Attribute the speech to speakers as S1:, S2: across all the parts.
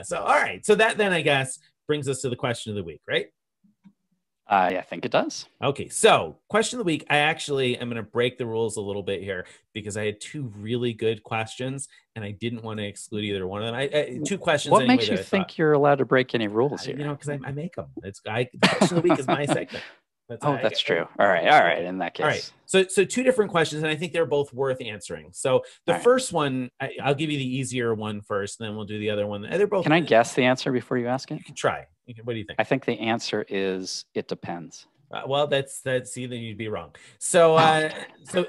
S1: So, all right. So that then, I guess, brings us to the question of the week, right?
S2: I think it does.
S1: Okay, so question of the week. I actually am going to break the rules a little bit here because I had two really good questions and I didn't want to exclude either one of them. Two questions
S2: What
S1: anyway
S2: makes
S1: that
S2: you
S1: I thought,
S2: think you're allowed to break any rules here?
S1: because I make them. The question of the week is my segment.
S2: Oh, that's true. All right.
S1: Okay.
S2: In that
S1: All right.
S2: case,
S1: So two different questions, and I think they're both worth answering. So the
S2: all right.
S1: first one, I'll give you the easier one first, and then we'll do the other one. They're both.
S2: Can I guess the answer before you ask it?
S1: You can try. What do you think?
S2: I think the answer is it depends.
S1: Well, that's see, then you'd be wrong. So, so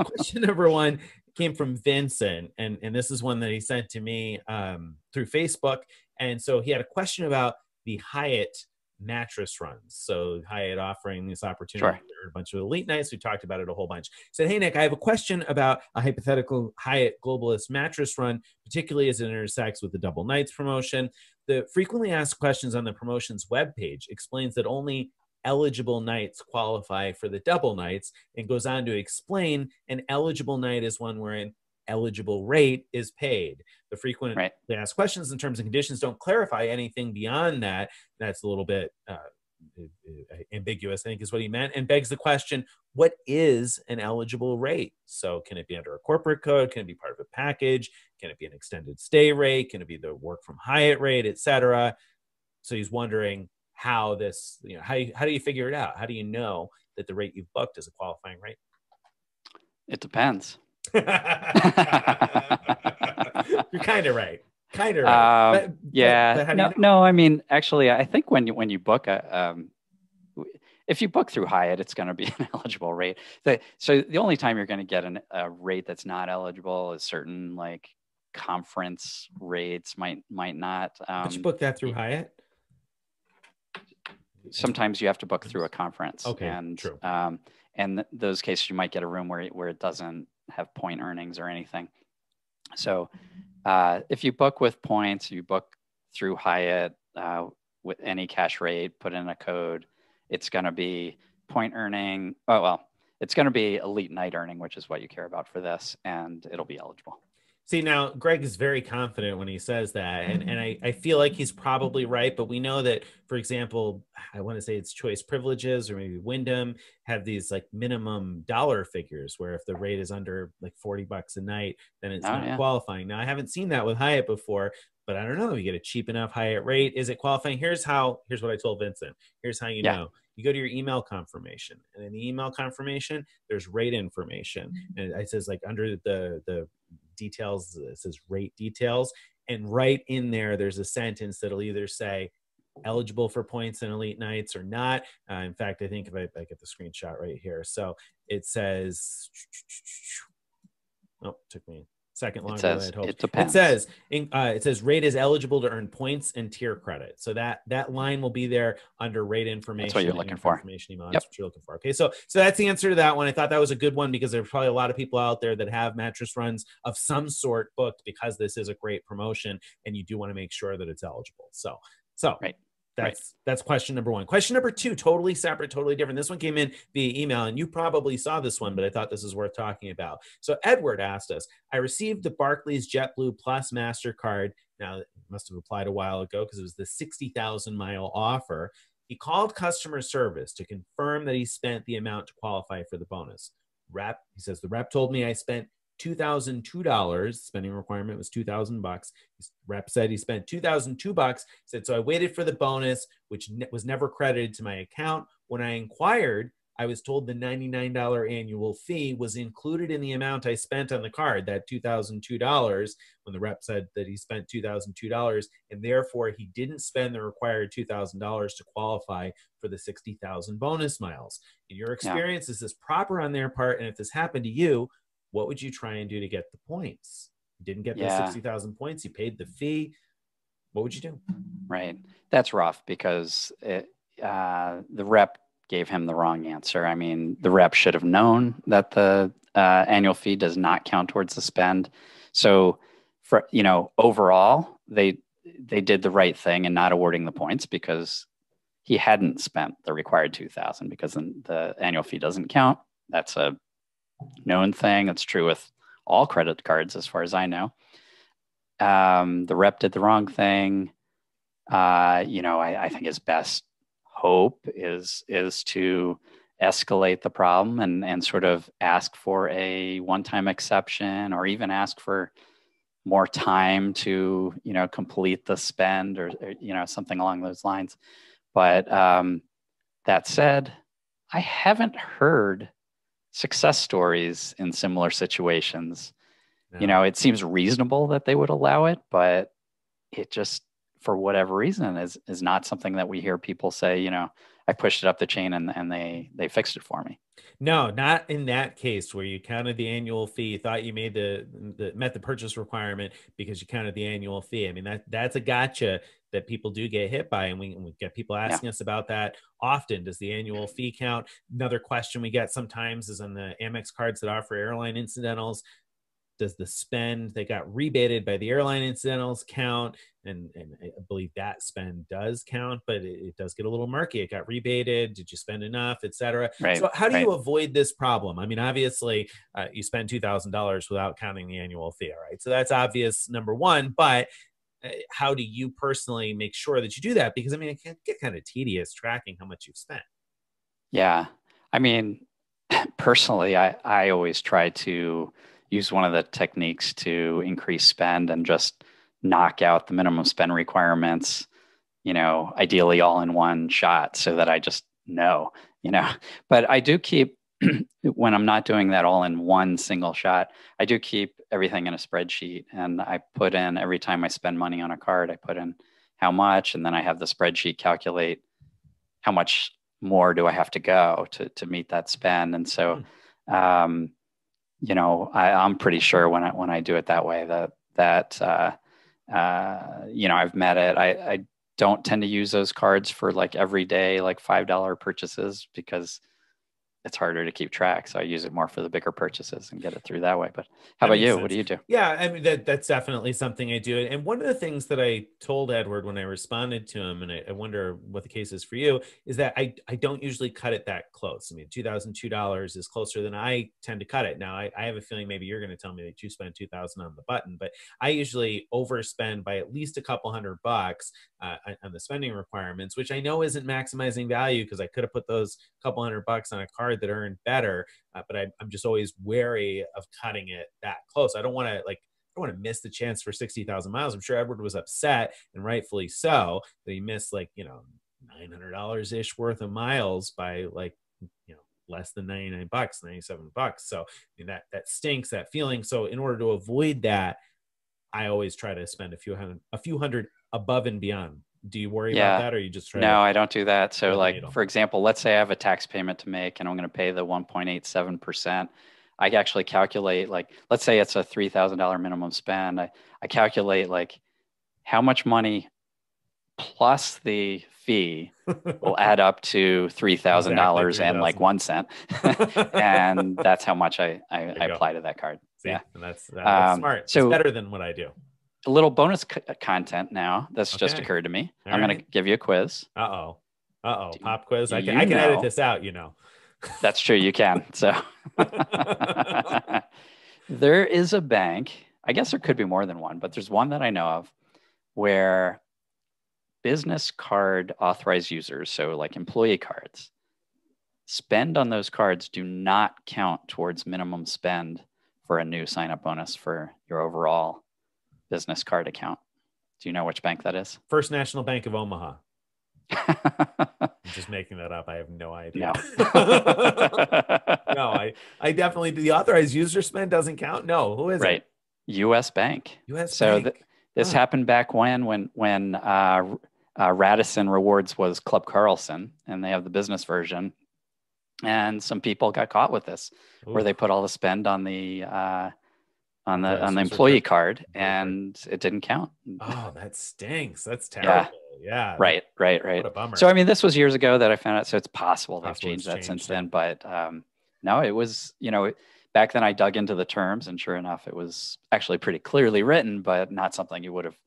S1: question number one came from Vincent, and this is one that he sent to me through Facebook, and so he had a question about the Hyatt mattress runs. So Hyatt offering this opportunity for a bunch of elite nights. We talked about it a whole bunch. He said, "Hey Nick, I have a question about a hypothetical Hyatt Globalist mattress run, particularly as it intersects with the Double Nights promotion. The frequently asked questions on the promotion's webpage explains that only eligible nights qualify for the double nights, and goes on to explain an eligible night is one where an eligible rate is paid. The frequently asked questions and terms and conditions don't clarify anything beyond that. That's a little bit ambiguous, I think is what he meant, and begs the question, what is an eligible rate? So can it be under a corporate code? Can it be part of a package? Can it be an extended stay rate? Can it be the work from Hyatt rate, etc.? So he's wondering how this, how do you figure it out? How do you know that the rate you've booked is a qualifying rate?
S2: It depends.
S1: You're kind of right. But,
S2: yeah. No, I mean, actually, I think when you book if you book through Hyatt, it's going to be an eligible rate. So the only time you're going to get a rate that's not eligible is certain like conference rates might not.
S1: But you book that through Hyatt?
S2: Sometimes you have to book through a conference.
S1: Okay,
S2: and
S1: true.
S2: And those cases, you might get a room where it doesn't have point earnings or anything. So if you book with points, you book through Hyatt with any cash rate, put in a code, it's going to be point earning. Oh, well, it's going to be elite night earning, which is what you care about for this, and it'll be eligible.
S1: See, now Greg is very confident when he says that, and I feel like he's probably right, but we know that, for example, I want to say it's Choice Privileges or maybe Wyndham have these like minimum dollar figures where if the rate is under like $40 a night, then it's not qualifying. Now, I haven't seen that with Hyatt before, but I don't know. You get a cheap enough Hyatt rate. Is it qualifying? Here's what I told Vincent. Here's how you know. You go to your email confirmation, and in the email confirmation, there's rate information. And it says like under the details, it says rate details. And right in there's a sentence that'll either say eligible for points and elite nights or not. In fact, I think if I get the screenshot right here. So it says, it took me second longer than I'd hoped.
S2: It depends.
S1: It says rate is eligible to earn points and tier credit. So that line will be there under rate information.
S2: That's what you're looking for.
S1: Information email. That's what you're looking for. Okay, so that's the answer to that one. I thought that was a good one because there's probably a lot of people out there that have mattress runs of some sort booked because this is a great promotion, and you do want to make sure that it's eligible. So
S2: right.
S1: That's question number one. Question number two, totally separate, totally different. This one came in via email, and you probably saw this one, but I thought this is worth talking about. So Edward asked us, I received the Barclays JetBlue Plus MasterCard. Now, it must have applied a while ago because it was the 60,000-mile offer. He called customer service to confirm that he spent the amount to qualify for the bonus. He says, the rep told me I spent $2,002. Spending requirement was $2,000. Rep said he spent $2,002. Said, so I waited for the bonus, which was never credited to my account. When I inquired, I was told the $99 annual fee was included in the amount I spent on the card, that $2,002, when the rep said that he spent $2,002, and therefore he didn't spend the required $2,000 to qualify for the 60,000 bonus miles. In your experience, is this proper on their part? And if this happened to you, what would you try and do to get the points? You didn't get the 60,000 points. You paid the fee. What would you do?
S2: Right. That's rough because the rep gave him the wrong answer. I mean, the rep should have known that the annual fee does not count towards the spend. So, overall, they did the right thing in not awarding the points because he hadn't spent the required $2,000 because the annual fee doesn't count. That's a known thing. It's true with all credit cards, as far as I know. the rep did the wrong thing. I think his best hope is to escalate the problem and sort of ask for a one-time exception, or even ask for more time to, complete the spend, or something along those lines. But that said, I haven't heard success stories in similar situations.
S1: No.
S2: It seems reasonable that they would allow it, but it just, for whatever reason, is not something that we hear people say, I pushed it up the chain and they fixed it for me.
S1: No, not in that case where you counted the annual fee, thought you made the met the purchase requirement because you counted the annual fee. I mean, that's a gotcha that people do get hit by, and we get people
S2: Yeah.
S1: asking us about that often. Does the annual fee count? Another question we get sometimes is on the Amex cards that offer airline incidentals. Does the spend that got rebated by the airline incidentals count? And I believe that spend does count, but it does get a little murky. It got rebated. Did you spend enough, etc.?
S2: Right.
S1: So how do
S2: Right.
S1: you avoid this problem? I mean, obviously, you spend $2,000 without counting the annual fee. All right, so that's obvious number one. But how do you personally make sure that you do that? Because I mean, it can get kind of tedious tracking how much you've spent.
S2: Yeah. I mean, personally, I always try to use one of the techniques to increase spend and just knock out the minimum spend requirements, ideally all in one shot, so that I just know, you know. But I do keep, when I'm not doing that all in one single shot, I do keep everything in a spreadsheet, and I put in, every time I spend money on a card, I put in how much, and then I have the spreadsheet calculate how much more do I have to go to meet that spend. And so, um, I'm pretty sure when I do it that way, I've met it. I don't tend to use those cards for like everyday, like $5 purchases, because it's harder to keep track. So I use it more for the bigger purchases and get it through that way. But how
S1: That
S2: about
S1: makes
S2: you? What
S1: sense.
S2: do you do?
S1: Yeah, I mean that's definitely something I do. And one of the things that I told Edward when I responded to him, and I wonder what the case is for you, is that I don't usually cut it that close. I mean, $2,002 is closer than I tend to cut it. Now I have a feeling maybe you're going to tell me that you spend 2,000 on the button, but I usually overspend by at least a couple $100 on the spending requirements, which I know isn't maximizing value because I could have put those couple $100 on a card that earned better. But I'm just always wary of cutting it that close. I don't want to miss the chance for 60,000 miles. I'm sure Edward was upset, and rightfully so, that he missed $900 ish worth of miles by less than 99 bucks, 97 bucks. So I mean, that stinks, that feeling. So in order to avoid that, I always try to spend a few hundred above and beyond. Do you worry about
S2: Yeah.
S1: that, or you just try to
S2: No, I don't do that. So,
S1: thread the
S2: like,
S1: needle?
S2: for example, let's say I have a tax payment to make and I'm going to pay the 1.87%. I actually calculate, like, let's say it's a $3,000 minimum spend. I calculate, like, how much money plus the fee will add up to
S1: Exactly
S2: $3,000 and like
S1: 3,000.
S2: 1 cent. And that's how much I
S1: There you go.
S2: apply to that card.
S1: See,
S2: Yeah.
S1: and that's smart. It's
S2: So
S1: better than what I do.
S2: a little bonus content now that's just
S1: Okay.
S2: occurred to me.
S1: All
S2: I'm going
S1: right.
S2: to give you a quiz.
S1: Pop quiz.
S2: Do
S1: I
S2: you
S1: can edit
S2: know?
S1: this out.
S2: That's true. You can. So there is a bank. I guess there could be more than one, but there's one that I know of where business card authorized users, so like employee cards, spend on those cards do not count towards minimum spend for a new sign up bonus for your overall business card account. Do you know which bank that is?
S1: First National Bank of Omaha. I'm just making that up. I have no idea.
S2: No.
S1: No, I definitely, the authorized user spend doesn't count. No, who is
S2: Right.
S1: it?
S2: U.S. Bank.
S1: U.S.
S2: So
S1: Bank.
S2: this happened back when Radisson Rewards was Club Carlson, and they have the business version. And some people got caught with this, where they put all the spend on the employee card, and it didn't count.
S1: Oh, that stinks. That's terrible. Yeah.
S2: Right.
S1: What a bummer.
S2: So I mean, this was years ago that I found out. So it's possible they've changed that since then. But no, it was, back then I dug into the terms, and sure enough, it was actually pretty clearly written, but not something you would have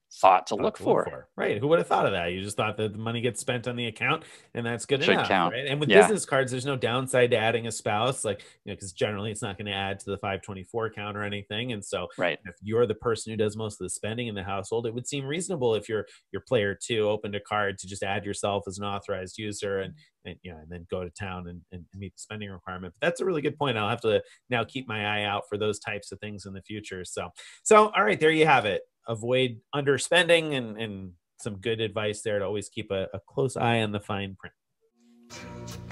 S2: thought to look for.
S1: Right. Who would have thought of that? You just thought that the money gets spent on the account and that's good
S2: Should
S1: enough.
S2: count.
S1: Right. And with
S2: Yeah.
S1: business cards, there's no downside to adding a spouse, like, because generally it's not going to add to the 524 count or anything. And so
S2: Right.
S1: if you're the person who does most of the spending in the household, it would seem reasonable if your player two opened a card to just add yourself as an authorized user and then go to town and meet the spending requirement. But that's a really good point. I'll have to now keep my eye out for those types of things in the future. So all right, there you have it. Avoid underspending and some good advice there to always keep a close eye on the fine print.